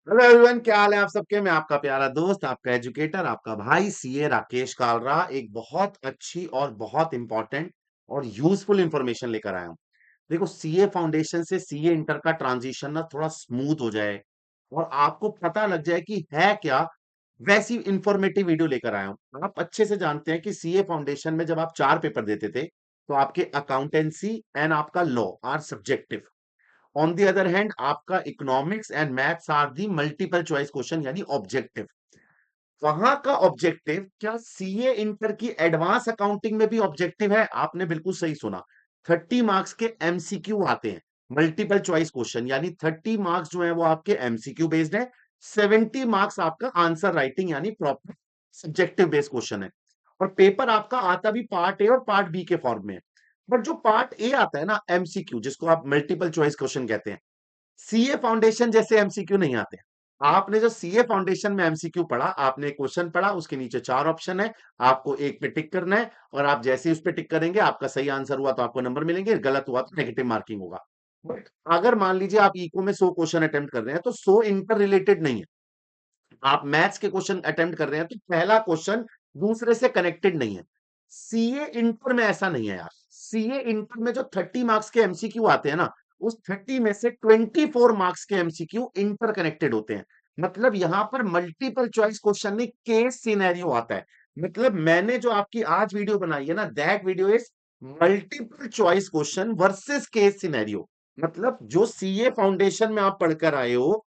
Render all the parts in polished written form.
Hello everyone, क्या हाल है आप सबके। मैं आपका प्यारा दोस्त, आपका एजुकेटर, आपका भाई सीए राकेश कालरा एक बहुत अच्छी और बहुत इंपॉर्टेंट और यूजफुल इंफॉर्मेशन लेकर आया हूं। देखो, सीए फाउंडेशन से सीए इंटर का ट्रांजिशन ना थोड़ा स्मूथ हो जाए और आपको पता लग जाए कि है क्या, वैसी इंफॉर्मेटिव वीडियो लेकर आया हूं। आप अच्छे से जानते हैं कि सीए फाउंडेशन में जब आप 4 पेपर देते थे तो आपके अकाउंटेंसी एंड आपका law are subjective. On the other hand आपका economics and maths are the multiple choice question यानी ऑब्जेक्टिव। वहां का ऑब्जेक्टिव क्या सीए इंटर की एडवांस अकाउंटिंग में भी ऑब्जेक्टिव है? आपने बिल्कुल सही सुना। 30 मार्क्स के एमसीक्यू आते हैं, मल्टीपल चॉइस क्वेश्चन, यानी 30 मार्क्स जो है वो आपके एमसीक्यू बेस्ड है। 70 मार्क्स आपका आंसर राइटिंग यानी प्रॉपर सब्जेक्टिव बेस्ड क्वेश्चन है। और पेपर आपका आता भी पार्ट ए और पार्ट बी के फॉर्म में है। बट जो पार्ट ए आता है ना एमसीक्यू, जिसको आप मल्टीपल चॉइस क्वेश्चन कहते हैं, सीए फाउंडेशन जैसे एमसीक्यू नहीं आते हैं। आपने जो सीए फाउंडेशन में एमसीक्यू पढ़ा, आपने क्वेश्चन पढ़ा, उसके नीचे 4 ऑप्शन है, आपको एक पे टिक करना है और आप जैसे ही उस पे टिक करेंगे, आपका सही आंसर हुआ तो आपको नंबर मिलेंगे, गलत हुआ तो नेगेटिव मार्किंग होगा। बट अगर मान लीजिए आप इको में 100 क्वेश्चन अटेम्प्ट कर रहे हैं तो 100 इंटर रिलेटेड नहीं है। आप मैथ्स के क्वेश्चन अटेम्प्ट कर रहे हैं तो पहला क्वेश्चन दूसरे से कनेक्टेड नहीं है। सीए इंटर में ऐसा नहीं है यार। सीए इंटर में जो 30 मार्क्स के एमसीक्यू आते हैं ना, उस 30 में से 24 मार्क्स के एमसीक्यू इंटर कनेक्टेड होते हैं। मतलब यहां पर मल्टीपल चॉइस क्वेश्चन नहीं, केस सिनेरियो आता है। मतलब मैंने जो आपकी आज वीडियो बनाई है ना, that video is multiple choice question versus case scenario. मतलब जो सीए फाउंडेशन में आप पढ़कर आए हो,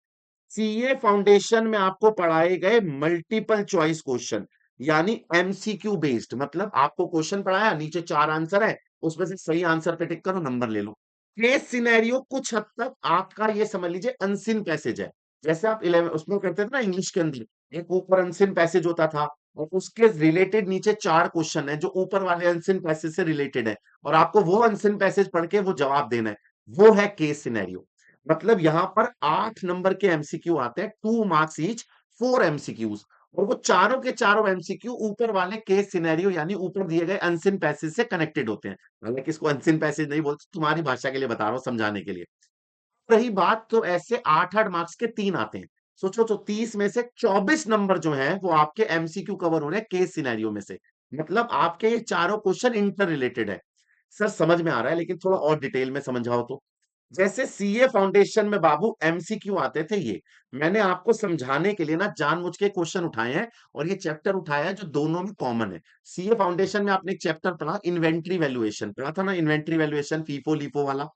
सीए फाउंडेशन में आपको पढ़ाए गए मल्टीपल चॉइस क्वेश्चन यानी एमसीक्यू बेस्ड। मतलब आपको क्वेश्चन पढ़ाया, नीचे 4 आंसर है, उसमें से सही आंसर पे टिक करो, नंबर ले लो। केस सिनेरियो कुछ हद तक आपका ये समझ लीजिए अनसिन पैसेज है। जैसे आप 11 उसमें करते थे ना इंग्लिश के अंदर, एक ऊपर अनसिन पैसेज होता था और उसके रिलेटेड नीचे 4 क्वेश्चन है जो ऊपर वाले अनसिन पैसेज से रिलेटेड है, और आपको वो अनसिन पैसेज पढ़ के वो जवाब देना है। वो है केस सिनेरियो। मतलब यहां पर 8 नंबर के एमसीक्यू आते हैं, 2 मार्क्स ईच, 4 एमसीक्यूज। और वो चारों के चारों एमसीक्यू ऊपर वाले केस सिनेरियो यानी ऊपर दिए गए अनसिन पैसेज से कनेक्टेड होते हैं। हालांकि इसको अनसिन पैसेज नहीं बोलते, तुम्हारी भाषा के लिए बता रहा हूं, समझाने के लिए। रही बात, तो ऐसे 8-8 मार्क्स के 3 आते हैं। सोचो तो 30 में से 24 नंबर जो है वो आपके एमसीक्यू कवर हो रहे हैं केस सिनेरियो में से। मतलब आपके ये चारों क्वेश्चन इंटर रिलेटेड है। सर समझ में आ रहा है, लेकिन थोड़ा और डिटेल में समझाओ तो। जैसे सीए फाउंडेशन में बाबू एमसीक्यू आते थे, ये मैंने आपको समझाने के लिए ना जानबूझ के क्वेश्चन उठाए हैं, और ये चैप्टर उठाया है जो दोनों में कॉमन है। सीए फाउंडेशन में आपने एक चैप्टर पढ़ा, इन्वेंट्री वैल्यूएशन पढ़ा था ना, इन्वेंट्री वैल्यूएशन फीफो लीफो वाला।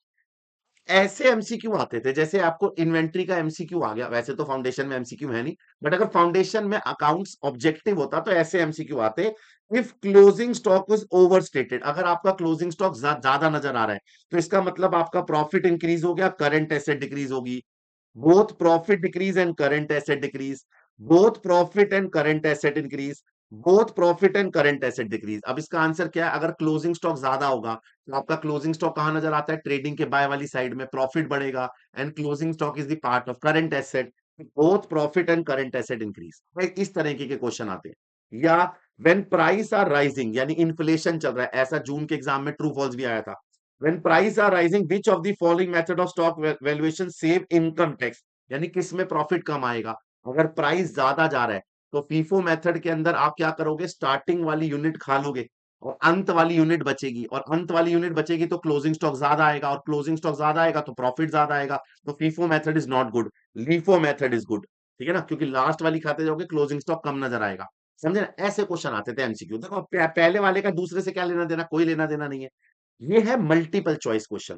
ऐसे एमसीक्यू आते थे, जैसे आपको इन्वेंट्री का एमसीक्यू आ गया, वैसे तो फाउंडेशन में एमसीक्यू है नहीं, बट अगर फाउंडेशन में अकाउंट्स ऑब्जेक्टिव होता तो ऐसे एमसीक्यू आते। If closing stock is over stated, अगर आपका क्लोजिंग स्टॉक ज्यादा नजर आ रहा है तो इसका मतलब आपका प्रॉफिट इंक्रीज हो गया, करंट एसेट डिक्रीज होगी। Both profit decrease and current asset decrease, both profit and current asset increase, both profit and current asset decrease. अब इसका आंसर क्या है? अगर क्लोजिंग स्टॉक ज्यादा होगा तो आपका क्लोजिंग स्टॉक कहां नजर आता है? ट्रेडिंग के बाय वाली साइड में, प्रॉफिट बढ़ेगा, and closing stock is the part of current asset. Both profit and current asset increase. इस तरीके के क्वेश्चन आते हैं। या व्हेन प्राइस आर राइजिंग यानी इन्फ्लेशन चल रहा है, ऐसा जून के एग्जाम में ट्रू फॉल्स भी आया था। When price are rising which of the following method of stock valuation save income tax, यानी किस में प्रॉफिट कम आएगा? अगर प्राइस ज्यादा जा रहा है तो फीफो मेथड के अंदर आप क्या करोगे? स्टार्टिंग वाली यूनिट खा लोगे और अंत वाली यूनिट बचेगी, और अंत वाली यूनिट बचेगी तो क्लोजिंग स्टॉक ज्यादा आएगा, और क्लोजिंग स्टॉक ज्यादा आएगा तो प्रॉफिट ज्यादा आएगा। तो FIFO method is not good, LIFO method is good. ठीक है ना, क्योंकि लास्ट वाली खाते जाओगे क्लोजिंग स्टॉक कम नजर आएगा। समझे ना? ऐसे क्वेश्चन आते थे एमसीक्यू। देखो पहले वाले का दूसरे से क्या लेना देना, कोई लेना देना नहीं है। ये है multiple choice question.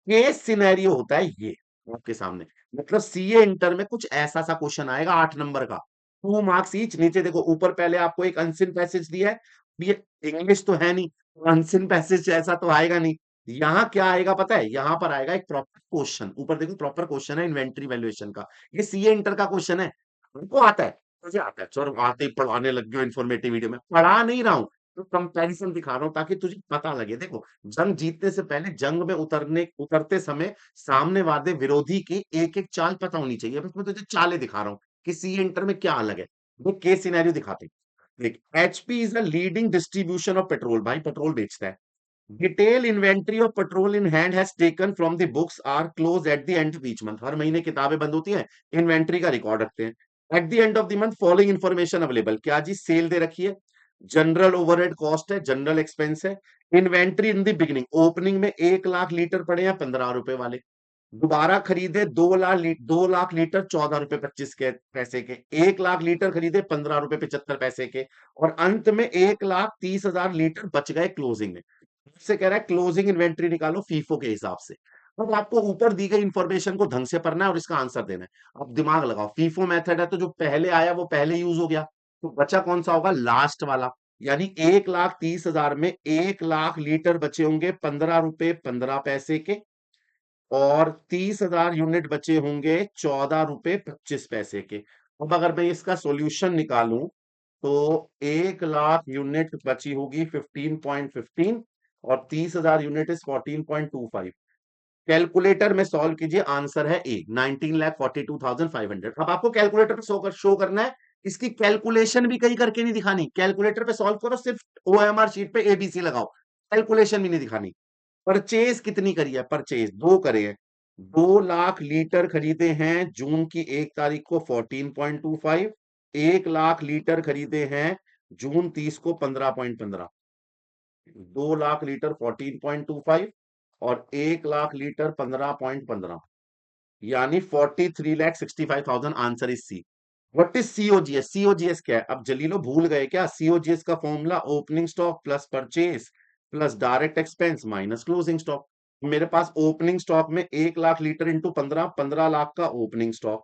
Case scenario होता है ये आपके सामने। मतलब सीए इंटर में कुछ ऐसा सा क्वेश्चन आएगा 8 नंबर का, 2 मार्क्स ईच। नीचे देखो ऊपर पहले आपको एक अनसिन पैसेज दिया है, ये इंग्लिश तो है नहीं, अनसिन पैसेज ऐसा तो आएगा नहीं। यहाँ क्या आएगा पता है? यहाँ पर आएगा एक प्रॉपर क्वेश्चन। ऊपर देखो प्रॉपर क्वेश्चन है इन्वेंट्री वैल्यूएशन का। ये सीए इंटर का क्वेश्चन है। हमको आता है, मुझे आता है सर, आते ही पढ़ाने लग गए इन्फॉर्मेटिव वीडियो में। पढ़ा नहीं रहा हूं, तो कंपैरिजन दिखा रहा हूं ताकि तुझे पता लगे। देखो, जंग जीतने से पहले जंग में उतरते समय सामने वाले विरोधी की एक एक चाल पता होनी चाहिए। बस मैं तुझे चालें दिखा रहा हूँ कि सी इंटर में क्या अलग है। वो केस सिनेरियो दिखाते हैं। देख, HP is a leading distribution of petrol, भाई पेट्रोल बेचता है। Detail inventory of petrol in hand has taken from the books are close at the end of each month. हर महीने किताबें बंद होती हैं, इन्वेंट्री का रिकॉर्ड रखते हैं। Eight the end of the month following information available, क्या जी, सेल दे रखी है, जनरल ओवरहेड कॉस्ट है, जनरल एक्सपेंस है, inventory in the beginning, opening में 1 लाख लीटर पड़े हैं 15 रुपए वाले, दोबारा खरीदे 2 लाख लीटर 14 रुपए 25 के पैसे के, 1 लाख लीटर खरीदे 15 रुपए 75 पैसे के, और अंत में 1,30,000 लीटर बच गए क्लोजिंग में। से कह रहा है क्लोजिंग इन्वेंट्री निकालो फीफो के हिसाब से। अब आपको ऊपर दी गई इंफॉर्मेशन को ढंग से पढ़ना है और इसका आंसर देना है। अब दिमाग लगाओ, फीफो मेथड है तो जो पहले आया वो पहले यूज हो गया, तो बचा कौन सा होगा, लास्ट वाला। यानी 1,30,000 में 1 लाख लीटर बचे होंगे 15 रुपए 15 पैसे के, और 30,000 यूनिट बचे होंगे 14 रुपए 25 पैसे के। अब अगर मैं इसका सॉल्यूशन निकालूं तो 1 लाख यूनिट बची होगी 15.15, और 30,000 यूनिट इज 14.25। कैलकुलेटर में सॉल्व कीजिए, आंसर है ए 19,42,500। अब आपको कैलकुलेटर पे शो करना है, इसकी कैलकुलेशन भी कहीं करके नहीं दिखानी। कैलकुलेटर पे सॉल्व करो, सिर्फ ओएमआर शीट पे एबीसी लगाओ, कैलकुलेशन भी नहीं दिखानी। परचेज कितनी करी है, परचेज दो करे हैं, 2 लाख लीटर खरीदे हैं जून की 1 तारीख को 14.25, 1 लाख लीटर खरीदे हैं जून 30 को 15.15। 2 लाख लीटर 14.25 और 1 लाख लीटर 15.15, यानी 43,65,000। Answer is C. What is COGS, COGS क्या है, अब जलीलो भूल गए क्या, सीओजीएस का formula opening stock plus purchase plus direct expense minus closing stock. मेरे पास ओपनिंग स्टॉक में 1 लाख लीटर इंटू 15, 15 लाख का ओपनिंग स्टॉक।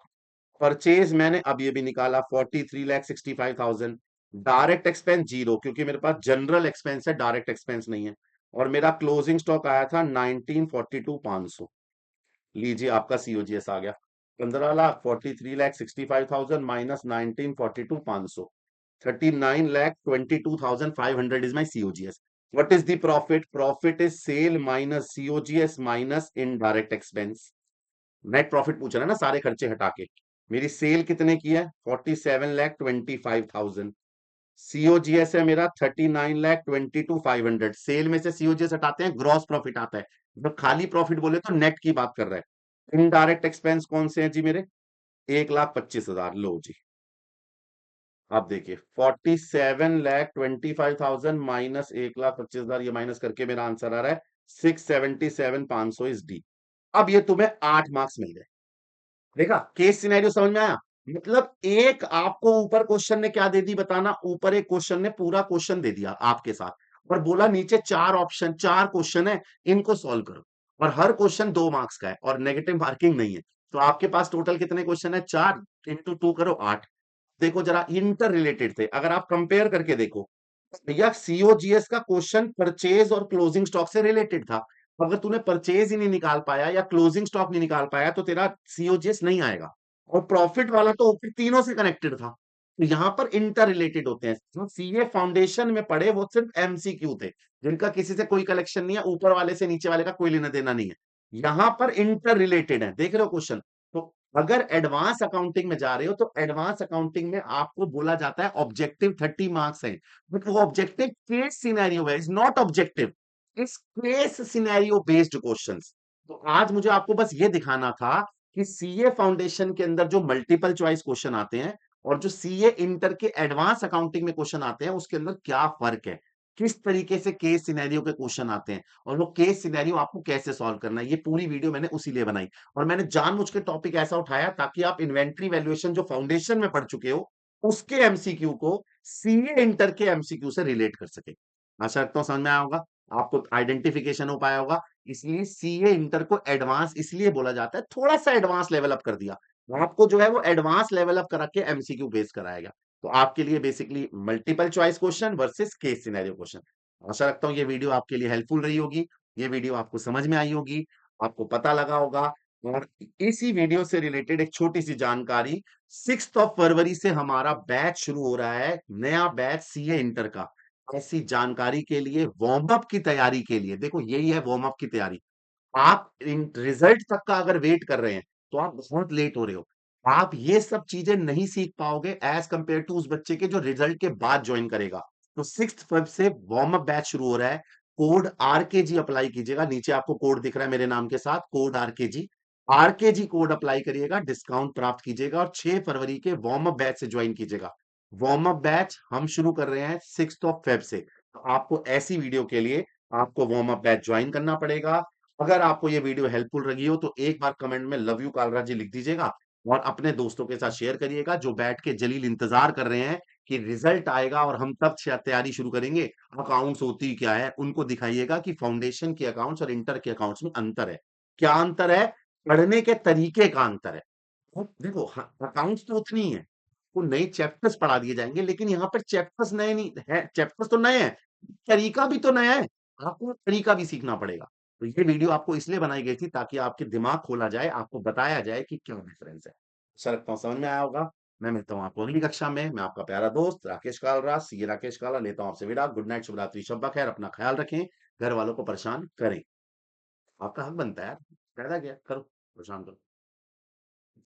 परचेज मैंने अब ये भी निकाला 43,65,000। डायरेक्ट एक्सपेंस जीरो, क्योंकि मेरे पास जनरल एक्सपेंस है, डायरेक्ट एक्सपेंस नहीं है। और मेरा क्लोजिंग स्टॉक आया था 1942,500। लीजिए आपका सीओजीएस आ गया, 15,43,65,000 minus 1942,500, 39,22,500 is my COGS. What is the profit, profit is sale minus COGS minus indirect expense. Net profit पूछ रहा है ना, सारे खर्चे हटा के। मेरी सेल कितने की है, 47,25,000। सीओजीएस है मेरा 39,22,500। सेल में से सीओजीएस हटाते हैं, ग्रॉस प्रॉफिट आता है। जब खाली प्रॉफिट बोले तो नेट की बात कर रहे हैं। इनडायरेक्ट एक्सपेंस कौन से हैं जी मेरे, 1,25,000। लो जी, आप देखिए 47,25,000 माइनस 1,25,000, ये माइनस करके मेरा आंसर आ रहा है 677,500 इज डी। अब ये तुम्हें 8 मार्क्स मिल गए। देखा, केस सिनेरियो समझ में आया। मतलब एक आपको ऊपर क्वेश्चन ने क्या दे दी बताना, ऊपर एक क्वेश्चन ने पूरा क्वेश्चन दे दिया आपके साथ और बोला नीचे 4 ऑप्शन 4 क्वेश्चन है, इनको सॉल्व करो, और हर क्वेश्चन 2 मार्क्स का है और नेगेटिव मार्किंग नहीं है। तो आपके पास टोटल कितने क्वेश्चन है, 4 इंटू 2 करो 8। देखो जरा इंटर रिलेटेड थे, अगर आप कंपेयर करके देखो, भैया सीओजीएस का क्वेश्चन परचेज और क्लोजिंग स्टॉक से रिलेटेड था। अगर तूने परचेज ही नहीं निकाल पाया या क्लोजिंग स्टॉक नहीं निकाल पाया तो तेरा सीओजीएस नहीं आएगा। और प्रॉफिट वाला तो फिर तीनों से कनेक्टेड था। तो यहां पर इंटर रिलेटेड होते हैं। जो सीए फाउंडेशन में पढ़े वो सिर्फ एमसीक्यू थे, जिनका किसी से कोई कलेक्शन नहीं है, ऊपर वाले से नीचे वाले का कोई लेना देना नहीं है। यहां पर इंटर रिलेटेड है, देख रहे हो क्वेश्चन। तो अगर एडवांस अकाउंटिंग में जा रहे हो तो एडवांस अकाउंटिंग में आपको बोला जाता है ऑब्जेक्टिव 30 मार्क्स है, बट वो ऑब्जेक्टिव केस सिनेरियो है, इज नॉट ऑब्जेक्टिव, इस केस सिनेरियो बेस्ड क्वेश्चंस। तो आज मुझे आपको बस ये दिखाना था कि सीए फाउंडेशन के अंदर जो मल्टीपल चॉइस क्वेश्चन आते हैं और जो सीए इंटर के एडवांस अकाउंटिंग में क्वेश्चन आते हैं उसके अंदर क्या फर्क है, किस तरीके से केस सिनेरियो के क्वेश्चन आते हैं, और वो केस सिनेरियो आपको कैसे सॉल्व करना है। ये पूरी वीडियो मैंने उसी लिए बनाई, और मैंने जानबूझ के टॉपिक ऐसा उठाया ताकि आप इन्वेंट्री वैल्यूएशन जो फाउंडेशन में पढ़ चुके हो उसके एमसीक्यू को सीए इंटर के एमसीक्यू से रिलेट कर सके। आशा रखता हूं समझ में आया होगा, आपको आइडेंटिफिकेशन हो पाया होगा। इसलिए सीए इंटर को एडवांस इसलिए बोला जाता है, थोड़ा सा एडवांस लेवल अप कर दिया आपको, जो है वो एडवांस लेवल अप करा के एमसीक्यू बेस कराएगा। तो आपके लिए basically multiple choice question versus case scenario question. आशा रखता हूँ ये वीडियो आपके लिए हेल्पफुल रही होगी, ये वीडियो आपको समझ में आई होगी, आपको पता लगा होगा। और इसी वीडियो से रिलेटेड एक छोटी सी जानकारी, 6 फरवरी से हमारा बैच शुरू हो रहा है, नया बैच सीए इंटर का। ऐसी जानकारी के लिए, वार्म अप की तैयारी के लिए, देखो यही है वार्म अप की तैयारी। आप इन रिजल्ट तक का अगर वेट कर रहे हैं तो आप बहुत लेट हो रहे हो। आप ये सब चीजें नहीं सीख पाओगे एज कंपेयर टू उस बच्चे के जो रिजल्ट के बाद ज्वाइन करेगा। तो 6 फरवरी से वार्म अप बैच शुरू हो रहा है। कोड आरकेजी अप्लाई कीजिएगा। नीचे आपको कोड दिख रहा है मेरे नाम के साथ, code RKG. RKG code apply करिएगा, डिस्काउंट प्राप्त कीजिएगा और 6 फरवरी के वार्म अप बैच से ज्वाइन कीजिएगा। वार्म अप बैच हम शुरू कर रहे हैं 6 ऑफ फेब से। तो आपको ऐसी वीडियो के लिए आपको वार्म अप बैच ज्वाइन करना पड़ेगा। अगर आपको ये वीडियो हेल्पफुल लगी हो तो एक बार कमेंट में लव यू कालरा जी लिख दीजिएगा और अपने दोस्तों के साथ शेयर करिएगा जो बैठ के जलील इंतजार कर रहे हैं कि रिजल्ट आएगा और हम तब तैयारी शुरू करेंगे। अकाउंट्स होती क्या है उनको दिखाइएगा कि फाउंडेशन के अकाउंट्स और इंटर के अकाउंट्स में अंतर है। क्या अंतर है? पढ़ने के तरीके का अंतर है। अब देखो अकाउंट्स तो उतनी ही है, वो नए चैप्टर्स पढ़ा दिए जाएंगे, लेकिन यहाँ पर चैप्टर्स नए नहीं है, चैप्टर्स तो नए हैं, तरीका भी तो नया है। आपको तरीका भी सीखना पड़ेगा। तो ये वीडियो आपको इसलिए बनाई गई थी ताकि आपके दिमाग खोला जाए, आपको बताया जाए कि क्या डिफरेंस है। आशा रखता हूँ समझ में आया होगा। मैं मिलता हूँ आपको अगली कक्षा में। मैं आपका प्यारा दोस्त राकेश कालरा, सीए राकेश कालरा, लेता हूँ आपसे विदा। गुड नाइट, शुभ रात्रि, शब्बा खैर, अपना ख्याल रखें, घर वालों को परेशान करें। आपका हक बनता है यार, फायदा क्या, करो, परेशान करो।